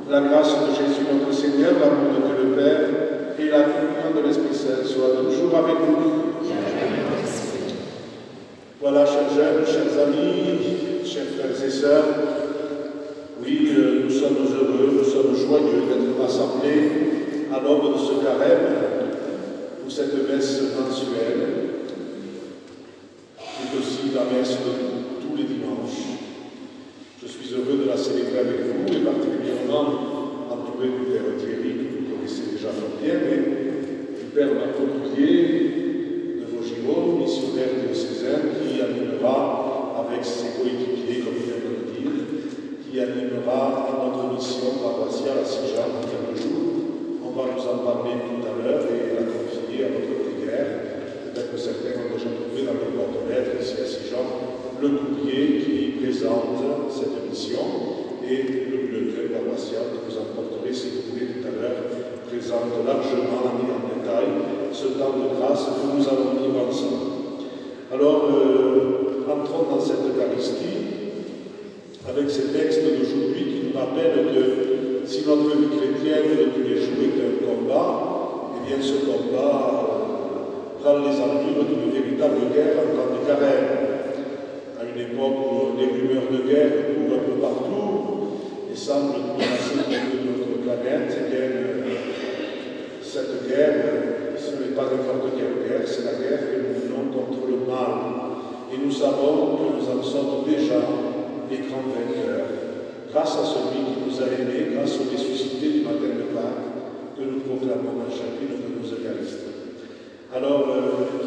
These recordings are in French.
la grâce de Jésus notre Seigneur, l'amour de Dieu le Père et la communion de l'Esprit Saint soient toujours avec nous. Voilà, chers jeunes, chers amis, chers frères et sœurs, oui, nous sommes heureux, nous sommes joyeux d'être rassemblés à l'aube de ce carême pour cette messe mensuelle, et aussi la messe de tous les dimanches. Je suis heureux de la célébrer avec vous, et particulièrement entouré du Père Thierry, que vous connaissez déjà fort bien, mais du Père Marco Toulier, de Vaugiraux, missionnaire diocésain, qui animera avec ses coéquipiers, comme il vient de le dire, qui animera notre mission paroissiale à Sijan dans quelques jours. On va nous en parler tout à l'heure et la confier à notre prière. Peut-être que certains ont déjà trouvé dans les boîtes aux lettres ici à Sijan le courrier qui présente cette mission et le bulletin paroissial que vous emporterez, si vous voulez, tout à l'heure, présente largement et en détail ce temps de grâce que nous allons vivre ensemble. Alors, entrons dans cette Eucharistie avec ces textes d'aujourd'hui qui nous rappellent que si notre vie chrétienne de tous les jours est un combat, eh bien ce combat prend les allures d'une véritable guerre en temps de carême. À une époque où les rumeurs de guerre courent un peu partout et semblent menacer notre planète, eh bien, cette guerre, ce n'est pas n'importe quelle guerre, c'est la guerre que nous menons contre le mal. Et nous savons que nous en sommes déjà les grands vainqueurs, grâce à celui qui nous a aimés, grâce au ressuscité du matin de Pâques, que nous proclamons à chacune de nos Eucharisties. Alors,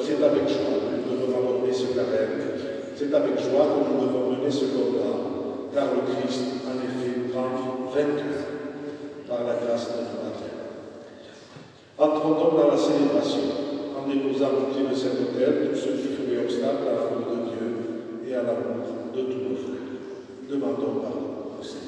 c'est avec joie que nous devons aborder ce carême. C'est avec joie que nous devons mener ce combat, car le Christ, en effet, prend vainqueur par la grâce de notre Père. Entrons donc dans la célébration, en déposant au pied de cet autel tout ce qui ferait obstacle à l'amour de Dieu et à l'amour de tous nos frères. Demandons pardon au Seigneur.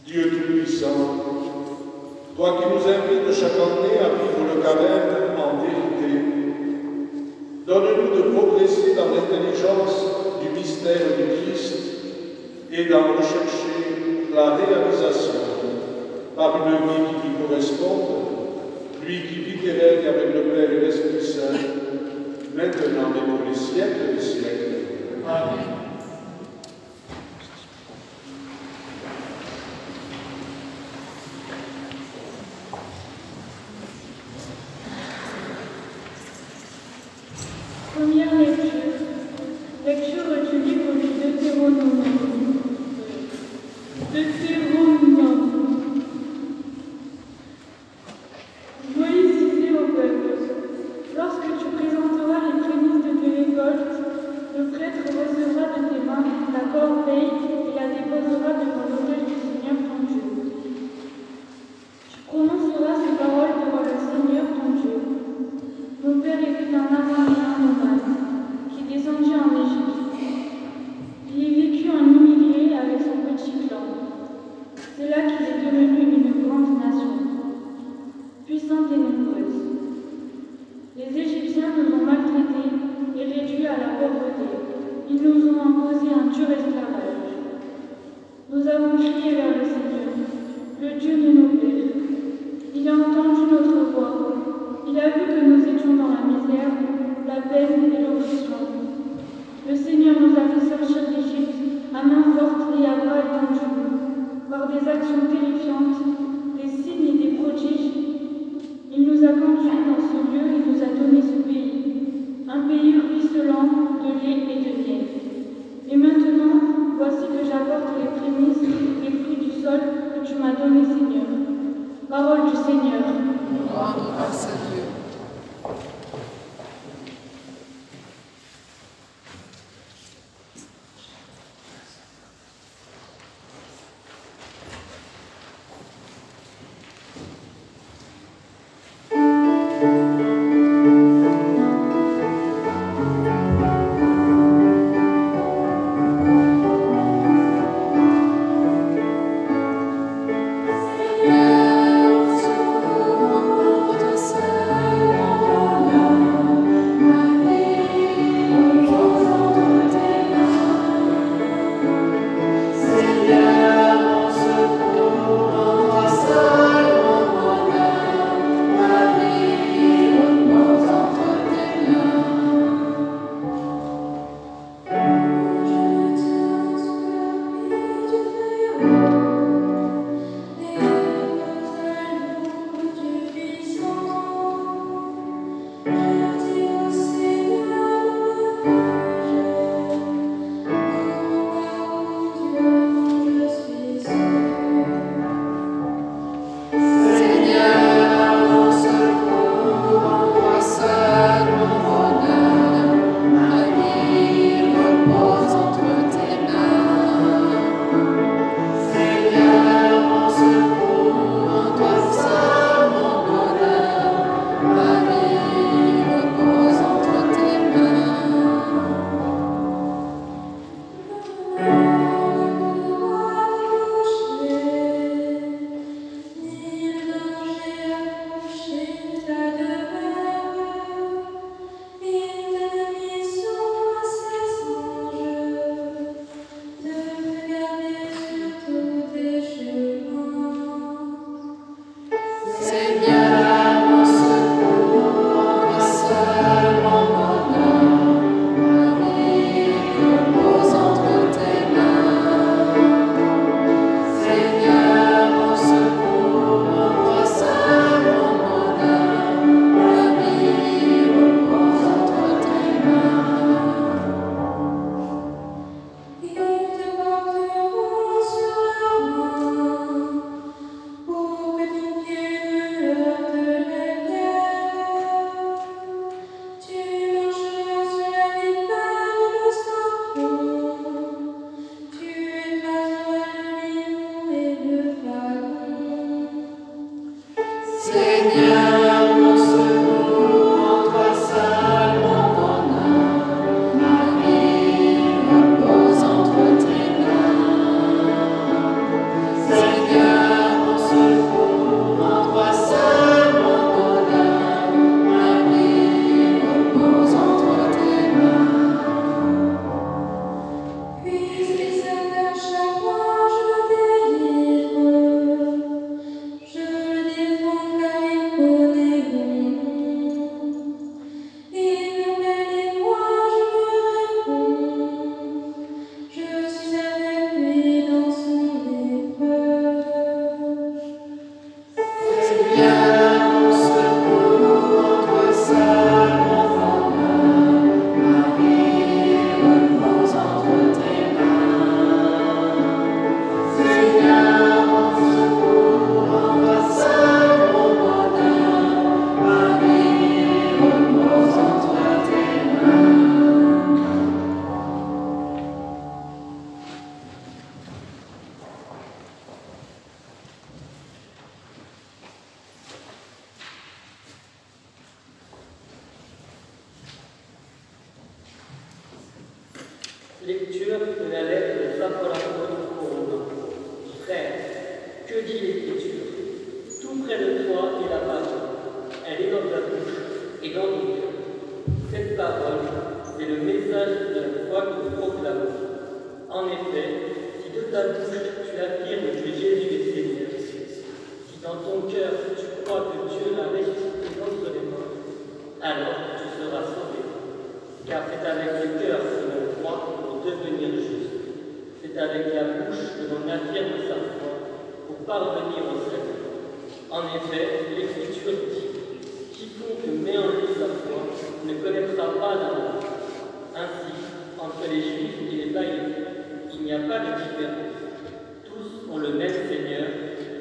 Dieu Tout-Puissant, toi qui nous invites chaque année à vivre le carême en vérité, donne-nous de progresser dans l'intelligence du mystère du Christ et d'en rechercher la la réalisation, par une vie qui lui corresponde, lui qui vit et règne avec le Père et l'Esprit Saint, maintenant et pour les siècles des siècles. Amen. Première lecture. Lecture du livre du Deutéronome. Moïse disait au peuple, lorsque tu présenteras les prémices de tes récoltes, le prêtre recevra de tes mains la corbeille et la déposera devant l'autel du Seigneur ton Dieu. Tu prononceras ces paroles devant le Seigneur ton Dieu. Mon père était un Araméen nomade qui descendit en Égypte. Il y vécut en immigré avec son petit clan. C'est là qu'il est devenu une grande nation, puissante et nombreuse. Les Égyptiens nous ont maltraités et réduits à la pauvreté. Ils nous ont imposé un dur esclavage. Nous avons crié vers le Seigneur, le Dieu de nos pères. Il a entendu notre voix. Il a vu que nous étions dans la misère, la peine et l'oppression. Le Seigneur nous a fait sortir d'Égypte à main forte et à bras étendus, par des actions terrifiantes, des signes et des prodiges. Il nous a conduits dans ce lieu et nous a donné ce pays, un pays ruisselant de lait et de miel. Et maintenant, voici que j'apporte les prémices, les fruits du sol que tu m'as donné, Seigneur. Parole du Seigneur. Grâce à Dieu. Secours, Lecture de la lettre de saint Paul apôtre aux Romains. Frère, que dit l'Écriture? Tout près de toi est la parole. Elle est dans ta bouche et dans ton cœur. Cette parole, c'est le message de la foi que nous proclamons. En effet, si de ta bouche tu affirmes que Jésus est Seigneur, si dans ton cœur tu crois que Dieu l'a ressuscité d'entre les morts, alors tu seras sauvé. Car c'est avec le cœur que l'on croit pour devenir juste. C'est avec la bouche que l'on affirme sa foi pour parvenir au salut. En effet, l'Écriture dit: quiconque met en lui sa foi ne connaîtra pas la mort. Ainsi, entre les Juifs et les païens, il n'y a pas de différence. Tous ont le même Seigneur,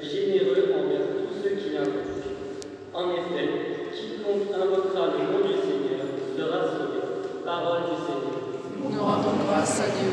généreux envers tous ceux qui l'invoquent. En effet, quiconque invoquera le nom du Seigneur sera sauvé. Parole du Seigneur. Nous rendons grâce à Dieu.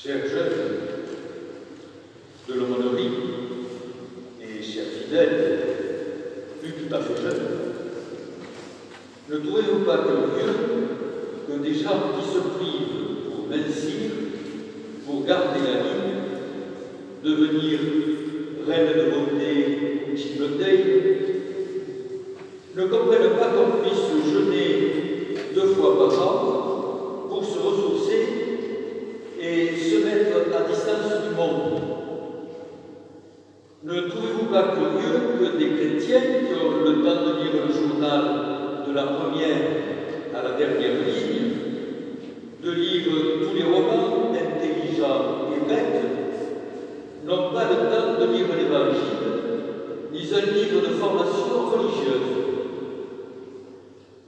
Chers jeunes de l'aumônerie et chers fidèles, plus tout à fait jeunes, Ne trouvez-vous pas curieux que des gens qui se privent pour mincir, pour garder la ligne, devenir reine de beauté ou chipoteuil, ne comprennent pas qu'on puisse jeûner 2 fois par an pour se ressourcer et se mettre à distance du monde? Ne trouvez-vous pas curieux que des chrétiens qui ont le temps de lire le journal de la première à la dernière ligne, de lire tous les romans intelligents et bêtes, n'ont pas le temps de lire l'Évangile, ni un livre de formation religieuse?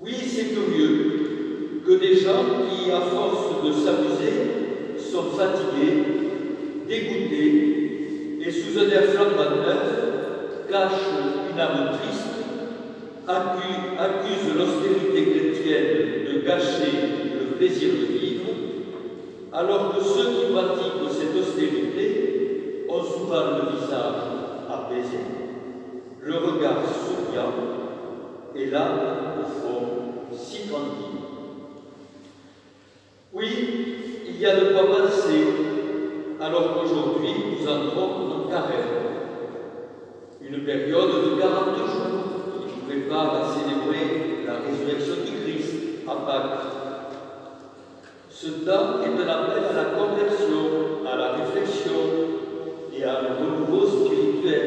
Oui, c'est curieux que des gens qui, à force de s'amuser, sont fatigués, dégoûtés, et sous un air flambant neuf, cachent une âme triste, accusent l'austérité chrétienne de gâcher le plaisir de vivre, alors que ceux qui pratiquent cette austérité ont souvent le visage apaisé, le regard souriant et l'âme, au fond, si tranquille. Oui, il y a de quoi penser, alors qu'aujourd'hui nous entrons en carême, une période de 40 jours qui nous prépare à célébrer la résurrection du Christ à Pâques. Ce temps est un appel à la conversion, à la réflexion et à un renouveau spirituel.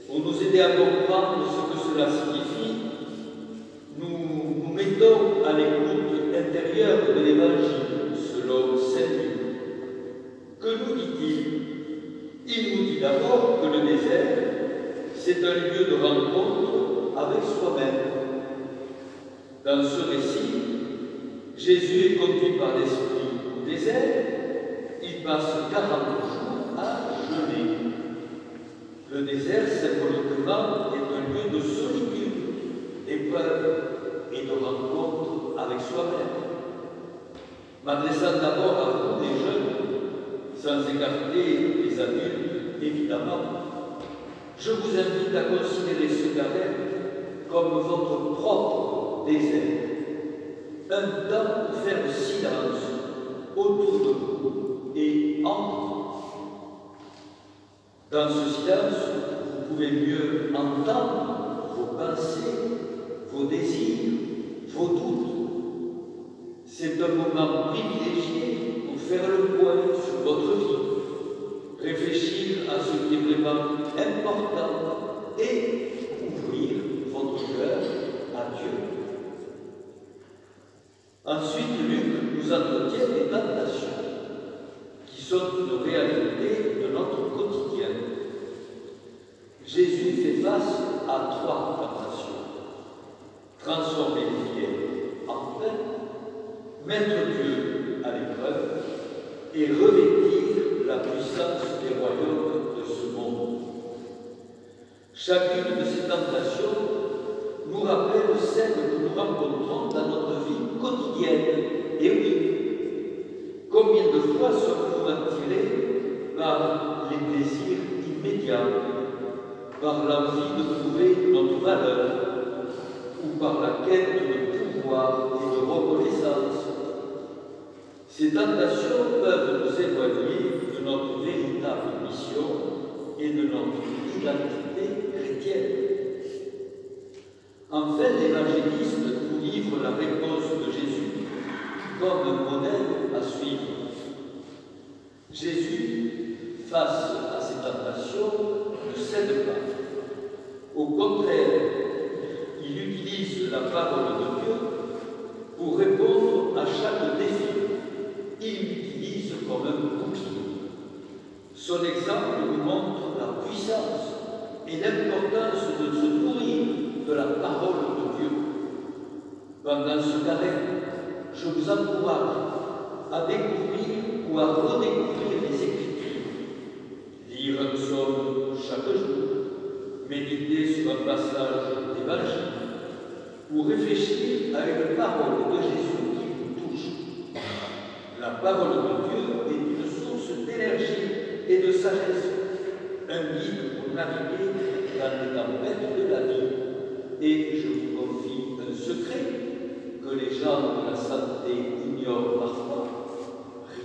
Pour nous aider à comprendre ce que cela signifie, nous nous mettons à l'écoute intérieure de l'Évangile selon Saint Luc. Que nous dit-il? Il nous dit d'abord que le désert, c'est un lieu de rencontre avec soi-même. Dans ce récit, Jésus est conduit par l'Esprit au désert, il passe 40 jours à jeûner. Le désert, symboliquement, est un lieu de solitude, d'épreuve et de rencontre avec soi-même. M'adressant d'abord à vous, les jeunes, sans écarter les adultes, évidemment, je vous invite à considérer ce carême comme votre propre désert. Un temps pour faire le silence autour de vous et en vous. Dans ce silence, vous pouvez mieux entendre vos pensées, vos désirs, vos doutes. C'est un moment privilégié pour faire le point sur votre vie, réfléchir à ce qui est vraiment important et ouvrir votre cœur à Dieu. Ensuite, Luc nous entretient les tentations, qui sont une réalité de notre quotidien. Jésus fait face à 3 tentations. Transformer les pierres en pain, mettre Dieu à l'épreuve et revêtir la puissance des royaumes de ce monde. Chacune de ces tentations nous rappelle celle que nous rencontrons dans notre vie quotidienne. Et oui, combien de fois sommes-nous attirés par les plaisirs immédiats, par l'envie de prouver notre valeur, ou par la quête de pouvoir et de reconnaissance? Ces tentations peuvent nous éloigner de notre véritable mission et de notre identité chrétienne. Enfin, l'évangéliste nous livre la réponse de Jésus comme un modèle à suivre. Jésus, face à ces tentations, ne cède pas. Au contraire, il utilise la parole de Dieu pour répondre à chaque défi. Il l'utilise comme un bouclier. Son exemple nous montre la puissance et l'importance de se nourrir de la parole de Dieu. Pendant ce carême, je vous encourage à découvrir ou à redécouvrir les Écritures, lire un psaume chaque jour, méditer sur un passage d'Évangile, ou réfléchir à une parole de Jésus qui vous touche. La parole de Dieu est une source d'énergie et de sagesse, un guide pour naviguer dans les tempêtes de la vie. Et je vous confie un un secret que les gens de la santé ignorent parfois.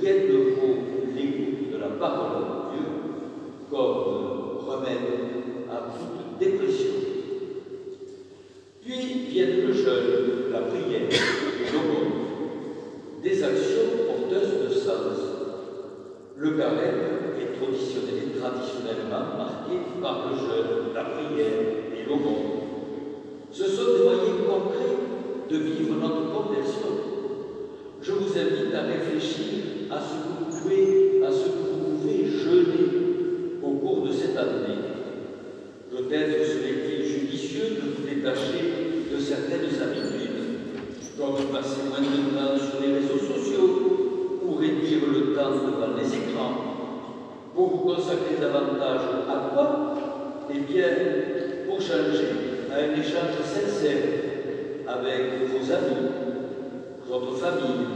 Rien ne vaut l'écoute de la parole de Dieu comme remède à toute dépression. Puis viennent le jeûne, la prière et l'aumône, des actions porteuses de sens. Le carême est traditionnellement marqué par le jeûne, la prière et l'aumône. Ce sont des moyens concrets de vivre notre conversion. Je vous invite à réfléchir à ce que vous pouvez jeûner au cours de cette année. Peut-être serait-il judicieux de vous détacher de certaines habitudes, comme passer moins de temps sur les réseaux sociaux ou réduire le temps devant les écrans, pour vous consacrer davantage à quoi? Eh bien, pour changer à un échange sincère avec vos amis, votre famille,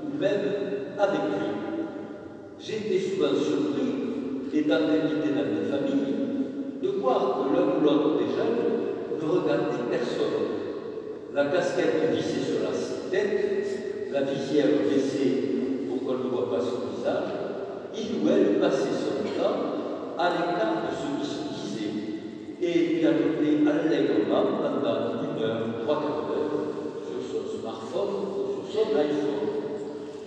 ou même avec Dieu. J'ai été souvent surpris, étant invité dans mes familles, de voir que l'un ou l'autre des jeunes ne regardait personne. La casquette vissée sur la tête, la visière baissée pour qu'on ne voit pas son visage, il ou elle passait son temps à l'écart de ce qui se disait et pianotait allègrement pendant 1 heure, 3 quarts d'heure sur son smartphone ou sur son iPhone.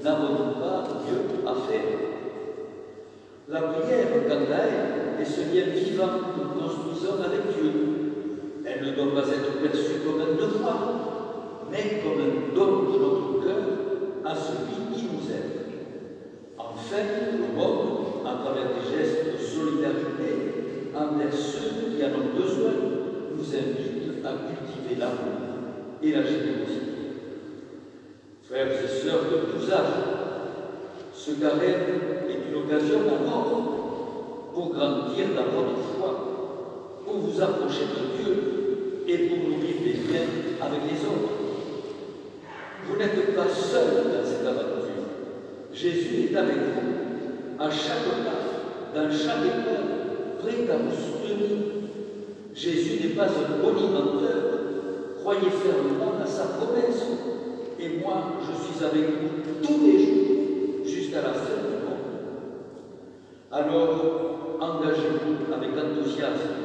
N'avons-nous pas mieux à faire? La prière, quant à elle, est ce lien vivant que nous construisons avec Dieu. Elle ne doit pas être perçue comme un devoir, mais comme un don de notre cœur à celui qui nous aime. Enfin, le monde, à travers des gestes de solidarité envers ceux qui en ont besoin, nous invite à cultiver l'amour et la générosité. Frères et sœurs de tous âges, ce carême est une occasion alors pour grandir dans votre foi, pour vous approcher de Dieu et pour nourrir des liens avec les autres. Vous n'êtes pas seul dans cette aventure. Jésus est avec vous, à chaque pas, dans chaque épreuve, prêt à vous soutenir. Jésus n'est pas un bonimenteur. Croyez fermement à sa promesse. Et moi, je suis avec vous tous les jours, jusqu'à la fin du monde. Alors, engagez-vous avec enthousiasme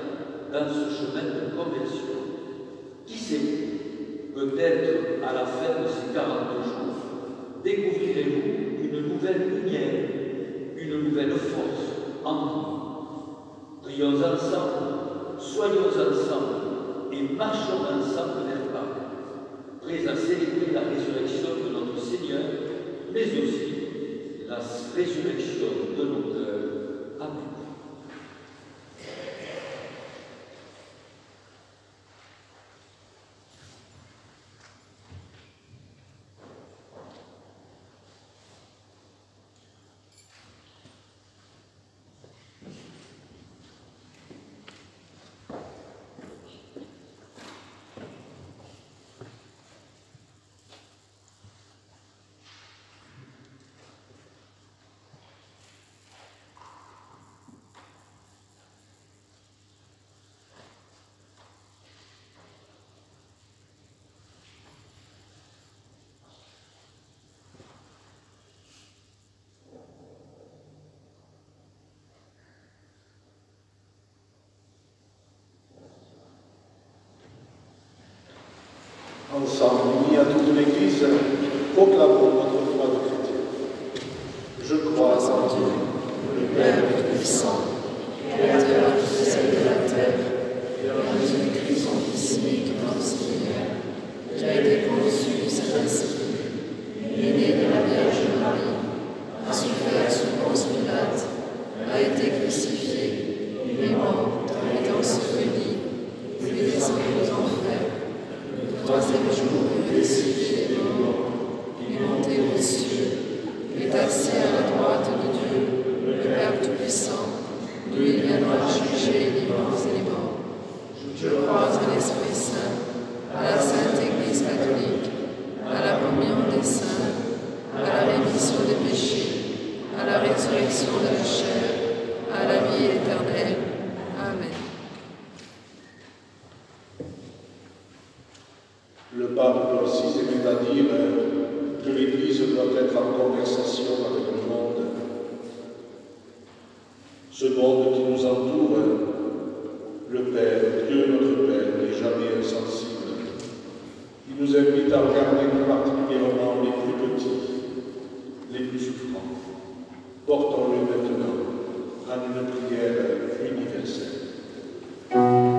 dans ce chemin de conversion. Qui sait, peut-être à la fin de ces 40 jours, découvrirez-vous une nouvelle lumière, une nouvelle force en vous. Prions ensemble, soyons ensemble et marchons ensemble vers Pâques, prêts à célébrer la résurrection de notre Seigneur, mais aussi la résurrection de nos cœurs. Amen. Ensemble, unis à toute l'Église, proclamons notre foi de chrétien. Je crois en Dieu, le Père Tout-Puissant, Créateur du ciel et de la terre, et en Jésus-Christ, son Fils unique, notre Seigneur, qui a été conçu du Saint-Esprit, est né de la Vierge Marie, a souffert sous Ponce Pilate, a été crucifié, il est mort, a été enseveli, il est descendu aux enfers. Le 3e jour, il est ressuscité des morts, il est monté aux cieux, il est assis à la droite de Dieu, le Père Tout-Puissant, d'où il viendra juger les vivants et les morts. Je crois en l'Esprit Saint, à la Sainte Église catholique, à la communion des saints, à la rémission des péchés, à la résurrection de la chair, à la vie éternelle. Amen. Le dire que l'Église doit être en conversation avec le monde. Ce monde qui nous entoure, le Père, Dieu notre Père, n'est jamais insensible. Il nous invite à regarder plus particulièrement les plus petits, les plus souffrants. Portons-le maintenant en une prière universelle. Nous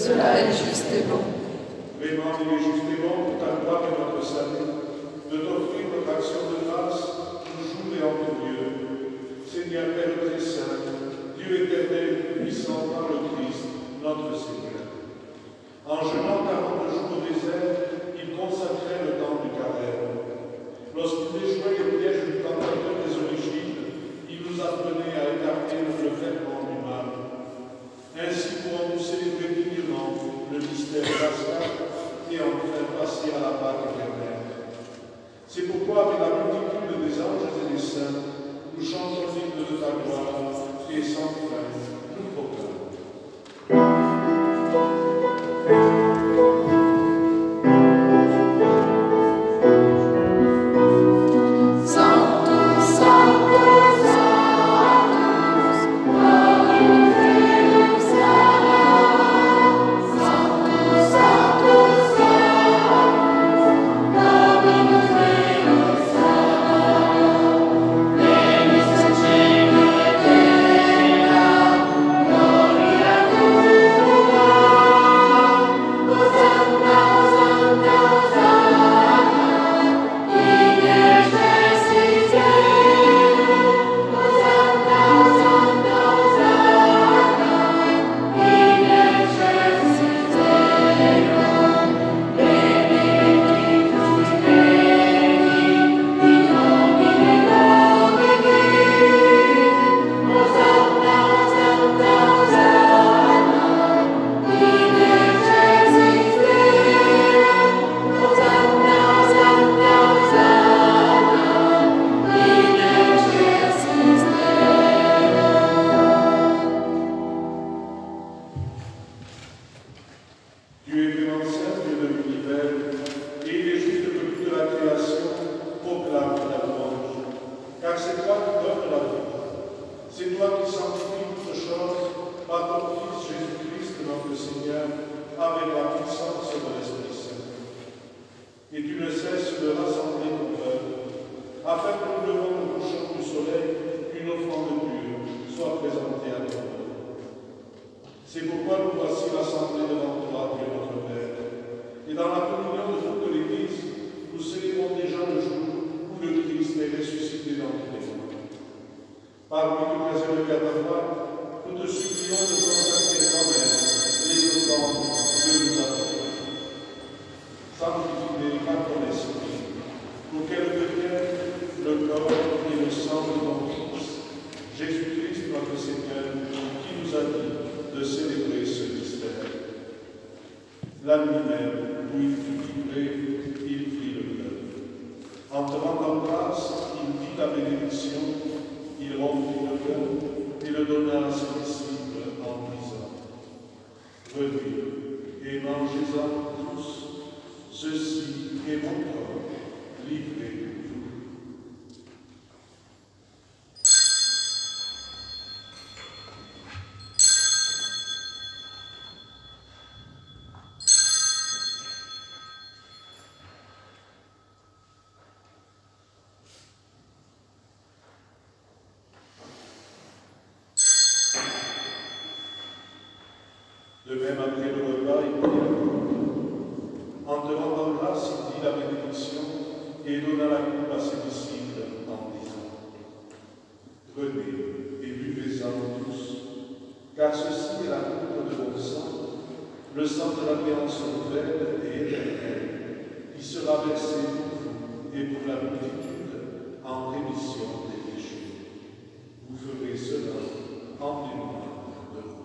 Cela est juste et bon. Vraiment, il est juste et bon pour ta gloire et notre salut, de t'offrir notre action de grâce, toujours et en tout lieu. Seigneur Père très saint, Dieu éternel, puissant par le Christ, notre Seigneur. En jeûnant 40 jours au désert, il consacrait le temps du carême. Lorsqu'il déjouait les pièges du tentateur des origines, il nous apprenait à écarter le ferment du mal. Ainsi pourrons-nous célébrer dignement le mystère pascal et enfin passer à la Pâque éternelle. C'est pourquoi, avec la multitude des anges et des saints, nous chantons l'hymne de ta gloire et sans fin nous proclamons. De même, après le repas, il prit la coupe. En te rendant grâce, il dit la bénédiction et donna la coupe à ses disciples en disant : Prenez et buvez-en tous, car ceci est la coupe de mon sang, le sang de l'alliance nouvelle et éternelle, qui sera versé pour vous et pour la multitude en rémission des péchés. Vous ferez cela en mémoire de moi.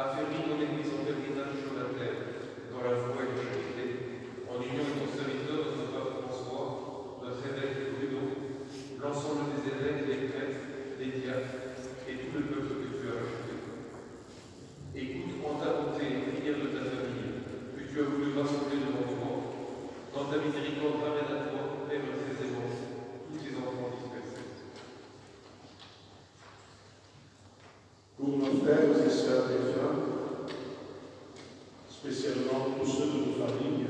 Affermis ton Église en pèlerinage sur la terre, dans la foi et la charité, en union avec ton serviteur, notre pape François, notre évêque Bruno, l'ensemble des évêques, des prêtres, des diacres et tout le peuple que tu as rajouté. Écoute en ta bonté les prières de ta famille, que tu as voulu rassembler devant toi. Dans ta miséricorde, ramène à toi, Père très aimant, tous tes enfants dispersés. Pour nos frères et sœurs défunts, spécialement tous ceux de nos familles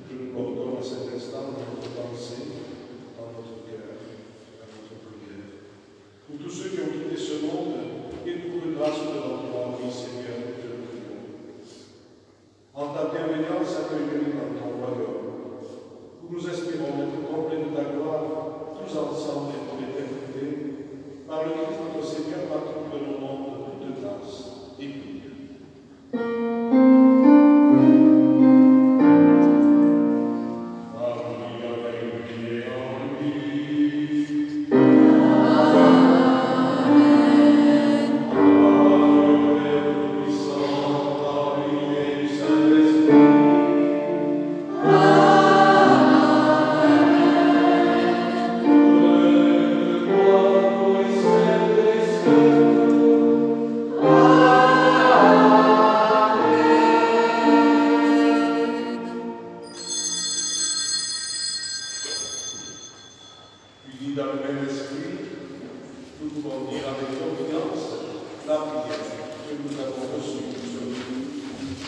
que nous portons à cet instant dans notre pensée, dans notre cœur, dans notre prière. Pour tous ceux qui ont quitté ce monde et pour de grâce devant toi, oui Seigneur, nous te le prions. En ta bienveillance, accueille-nous dans ton royaume, où nous espérons être comblés de ta gloire, tous ensemble et pour l'éternité, par le Christ notre Seigneur, par qui nous donnons toute grâce et prière.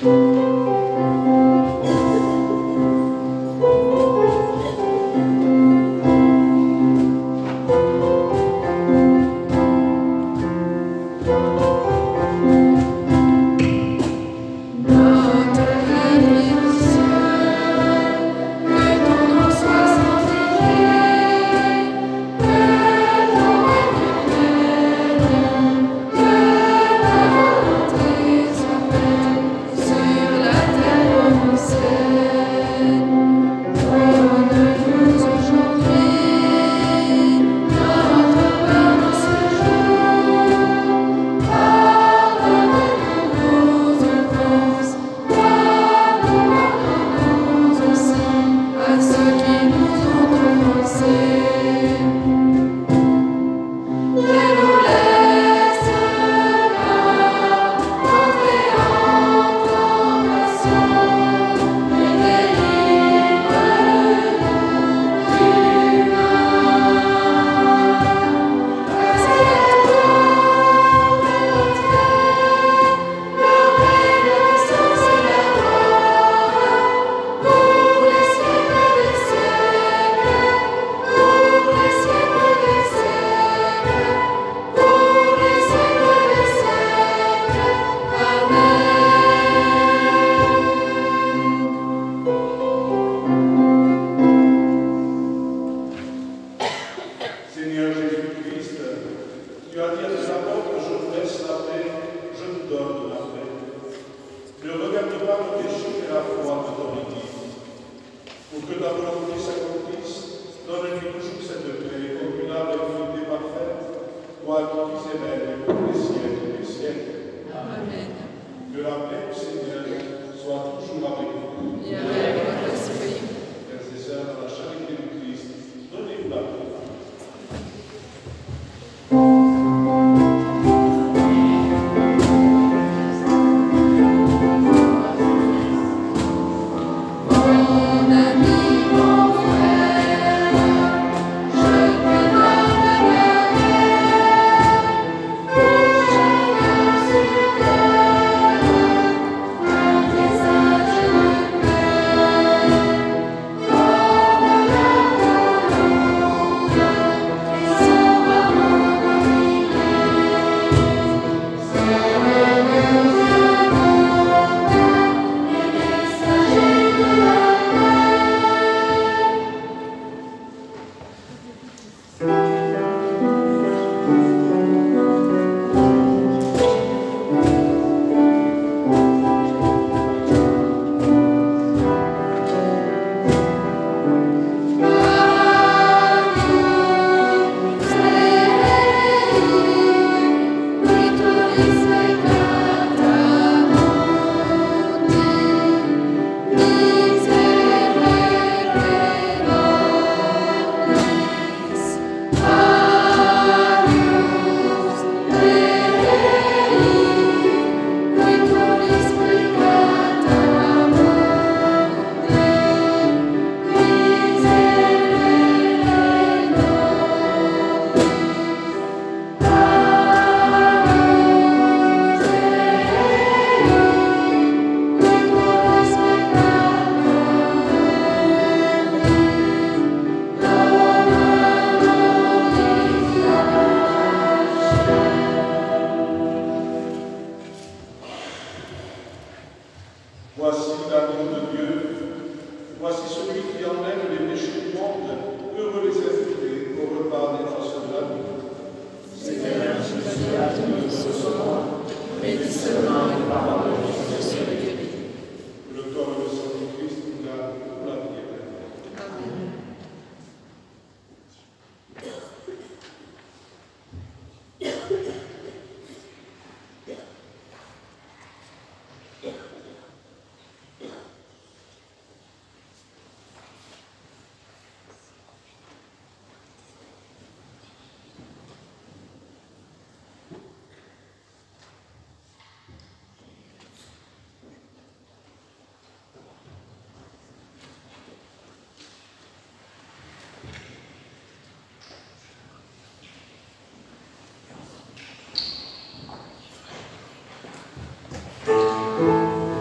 Thank you. Voici l'agneau de Dieu. Voici celui qui enlève les péchés du monde. Heureux les invités au repas des noces de la nuit. Seigneur, je suis à tout ce soir, mais dis seulement une parole, je serai guéri. Le corps et le sang du Christ nous gardent pour la vie éternelle. Amen. Amen.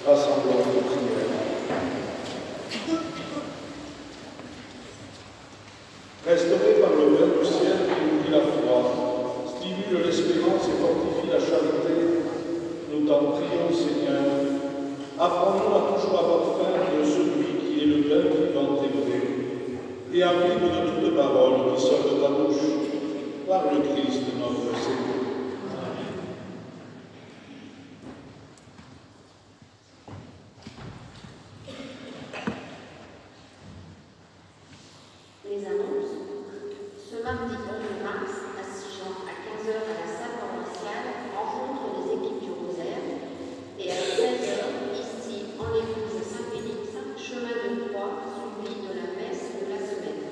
Rassemblement de prière. Restauré par le bain du ciel qui nourrit la foi, stimule l'espérance et fortifie la charité, nous t'en prions, Seigneur. Apprends-nous à toujours avoir faim de celui qui est le pain vivant et vrai, et à vivre de toute parole qui sort de ta bouche, par le Christ notre Seigneur. Les annonces. Ce mardi 11 mars, à Sigean, à 15h à la salle paroissiale, rencontre des équipes du Rosaire. Et à 16h, ici, en l'église Saint-Félix, chemin de croix, suivi de la messe de la semaine.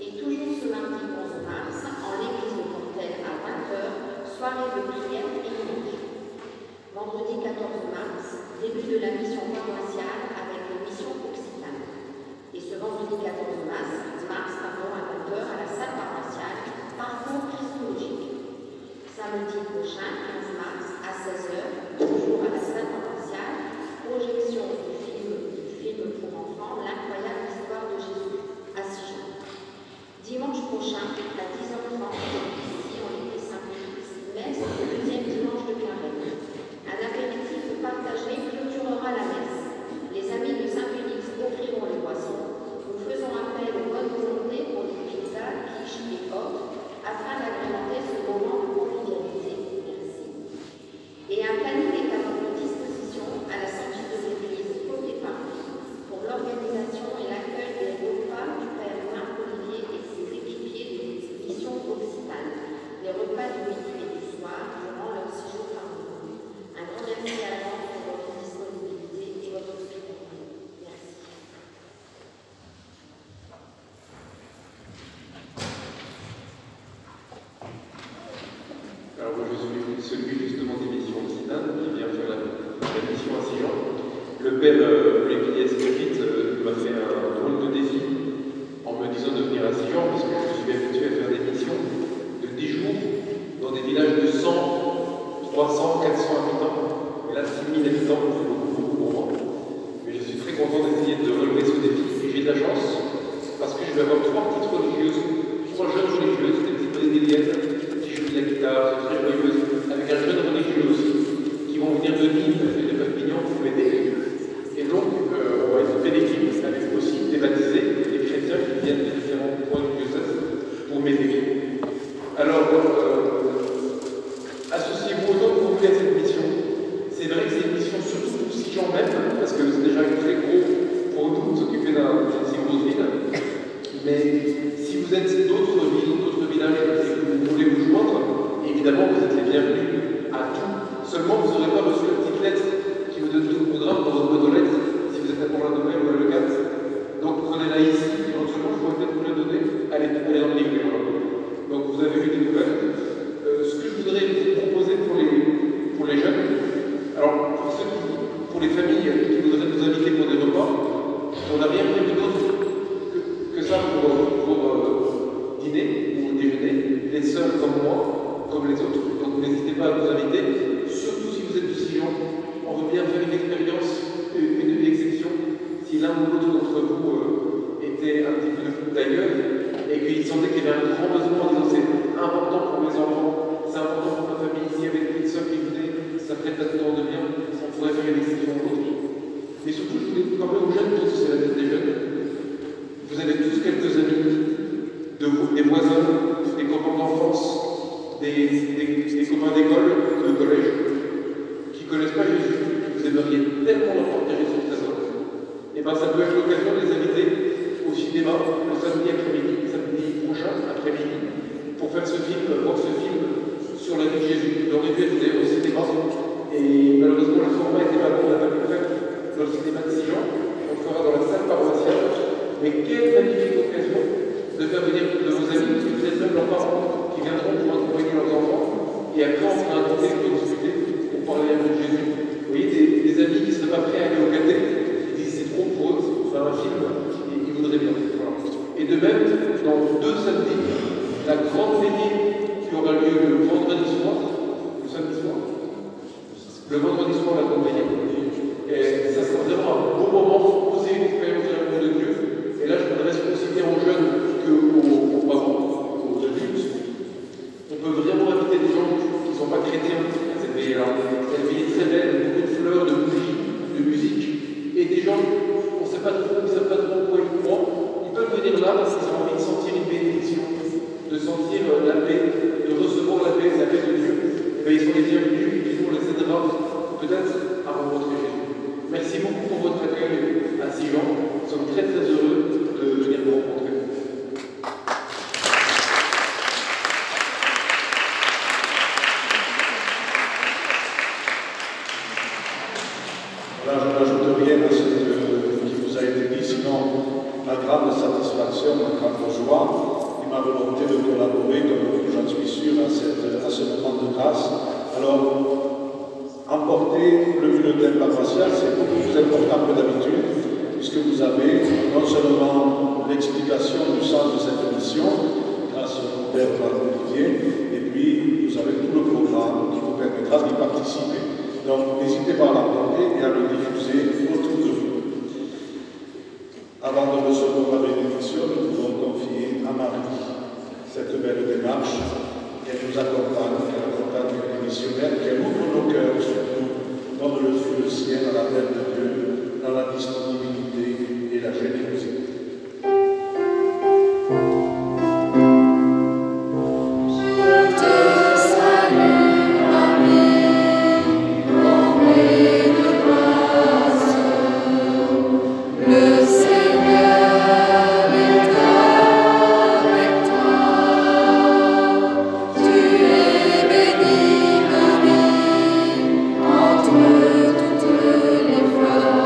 Et toujours ce mardi 11 mars, en l'église de Portel à 20h, soirée de prière et louange. Vendredi 14 mars, début de la mission paroissiale avec la mission Occitane. Et ce vendredi 14 mars, à 20h à la salle paroissiale, parcours christologique. Samedi prochain, 15 mars, à 16h, toujours à la salle paroissiale, projection du film pour enfants, l'incroyable histoire de Jésus, à Sigean. Dimanche prochain, à 10h30, ici en l'église Saint-Félix, messe le deuxième dimanche de Carême. Un apéritif partagé clôturera la messe. Les amis de Saint-Félix offriront les boissons. Nous faisons appel aux bonnes volontés pour les pizzas, quiches et autres, afin d'agrémenter ce moment de convivialité. Merci. Et un planning est à votre disposition à la sortie de l'église côté Paris pour l'organisation et l'accueil des repas du Père Marc Olivier et ses équipiers de l'expédition Occitane, les repas du midi et du soir durant leur séjour parmi nous. Un grand merci à l'avance pour votre disponibilité et votre hospitalité. Merci. Alors moi je suis celui justement des missions Occitane qui vient faire la mission à Sigean. Le père Olivier Escofit m'a fait un drôle de défi en me disant de venir à Sigean parce que je suis habitué à faire des missions de 10 jours dans des villages de 100, 300, 400 habitants. Et là 6000 habitants, c'est beaucoup pour moi. Mais je suis très content d'essayer de relever ce défi et j'ai de la chance parce que je vais avoir 3 petites religieuses, 3 jeunes religieuses, des petites brésiliennes évidemment, vous êtes les bienvenus à tout. Seulement, vous n'aurez pas reçu la petite lettre qui vous donne tout le programme dans votre boîte aux lettres, si vous êtes là pour la Noël ou à le 4. Donc, prenez-la ici, éventuellement, je pourrais peut-être vous la donner. Elle est dans le livre, voilà. Donc, vous avez eu des nouvelles. Ce que je voudrais vous proposer pour les jeunes, alors, pour les familles qui voudraient nous inviter pour des repas, on n'a rien prévu d'autre que ça pour dîner ou déjeuner, les sœurs comme moi, comme les autres. Donc n'hésitez pas à nous inviter, surtout si vous êtes du Sillon. On veut bien faire une expérience, une exception, si l'un ou l'autre d'entre vous était un petit peu d'ailleurs et qu'il sentait qu'il y avait un grand besoin en disant c'est important pour mes enfants, c'est important pour ma famille, s'il y avait une petite sœur qui venait, ça ferait tellement de bien, on pourrait faire une exception ou l'autre. Mais surtout, je voulais quand même aux jeunes, parce que c'est la tête des jeunes, vous avez tous quelques amis de vous, des voisins, des copains d'enfance, des copains d'école, de collège, qui ne connaissent pas Jésus, vous aimeriez tellement leur partager son trésor. Et bien ça peut être l'occasion de les inviter au cinéma le samedi après-midi, samedi prochain après-midi, pour faire ce film, voir ce film sur la vie de Jésus. Il aurait dû être au cinéma, et malheureusement le format était pas bon, on n'a pas pu le faire dans le cinéma de Sillon, on le fera dans la salle paroissiale. Mais quelle magnifique occasion de faire venir de vos amis, qui peut-être même leurs parents, qui viendront pour accompagner leurs enfants, et après on fera un côté pour discuter, pour parler un peu de Jésus. Vous voyez, des amis qui ne seraient pas prêts à aller au caté, qui disent c'est trop pour eux, pour faire un film, et ils voudraient bien. Voilà. Et de même, dans 2 samedis, la grande veillée qui aura lieu le vendredi soir, le samedi soir, le vendredi soir, la grande veillée. Et ça sera vraiment un bon moment pour poser une expérience de l'amour de Dieu. Et là, je m'adresse aussi bien aux jeunes qu'aux parents, aux adultes. On peut vraiment inviter des gens qui ne sont pas chrétiens à cette veillée-là. Elle veillée très belle, beaucoup de fleurs, de bougies, de musique. Et des gens, on ne sait pas trop, ils ne savent pas trop quoi ils croient. Ils peuvent venir là parce qu'ils ont envie de sentir une bénédiction, de sentir la paix, de recevoir la paix de Dieu. Et bien, ils sont les bienvenus et on les aidera peut-être à rencontrer Jésus. Merci beaucoup pour votre accueil à Sillon. Nous sommes très très heureux de venir vous rencontrer. Voilà, je n'ajoute rien à ce qui vous a été dit, sinon ma grande satisfaction, ma grande joie et ma volonté de collaborer, comme j'en suis sûr, à ce moment de grâce. Alors, emporter le bulletin paroissial, c'est beaucoup plus important que d'habitude, puisque vous avez non seulement l'explication du sens de cette mission, grâce au Père Olivier, et puis vous avez tout le programme qui vous permettra d'y participer. Donc n'hésitez pas à l'emporter et à le diffuser autour de vous. Avant de recevoir la bénédiction, nous pouvons confier à Marie cette belle démarche. Elle nous accompagne, les missionnaires, qu'elle ouvre nos cœurs surtout, donne le feu, le ciel à la terre de Dieu, dans la disponibilité et la générosité. Entre toutes les fleurs,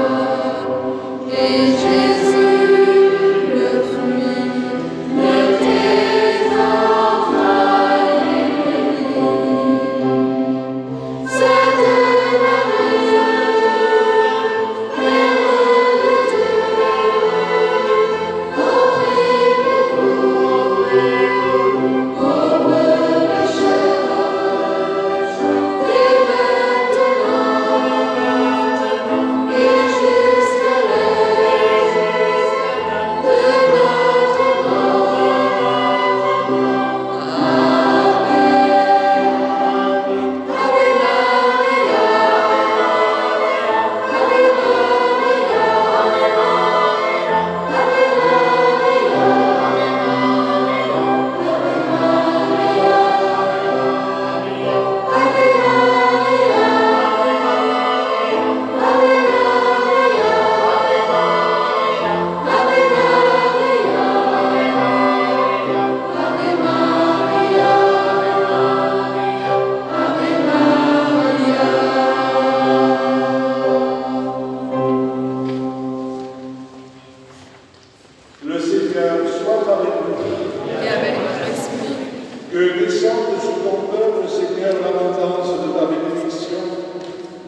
Que descende sur ton peuple, Seigneur, l'abondance de ta bénédiction,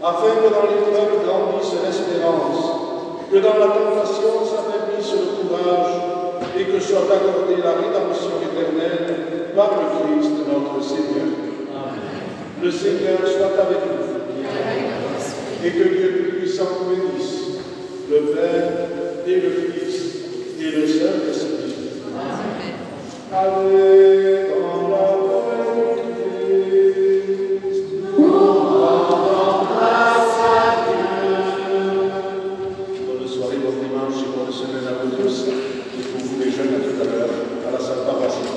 afin que dans l'épreuve grandisse l'espérance, que dans la tentation s'affaiblisse le courage, et que soit accordée la rédemption éternelle par le Christ notre Seigneur. Amen. Le Seigneur soit avec nous, et que Dieu Tout-Puissant nous bénisse, le Père et le Fils et le Saint-Esprit. Amen. Allez dans la paix du Christ. Nous rendons grâce à Dieu. Bonne soirée, bon dimanche et bonne semaine à vous tous. Et pour vous les jeunes, à tout à l'heure, à la salle paroissiale.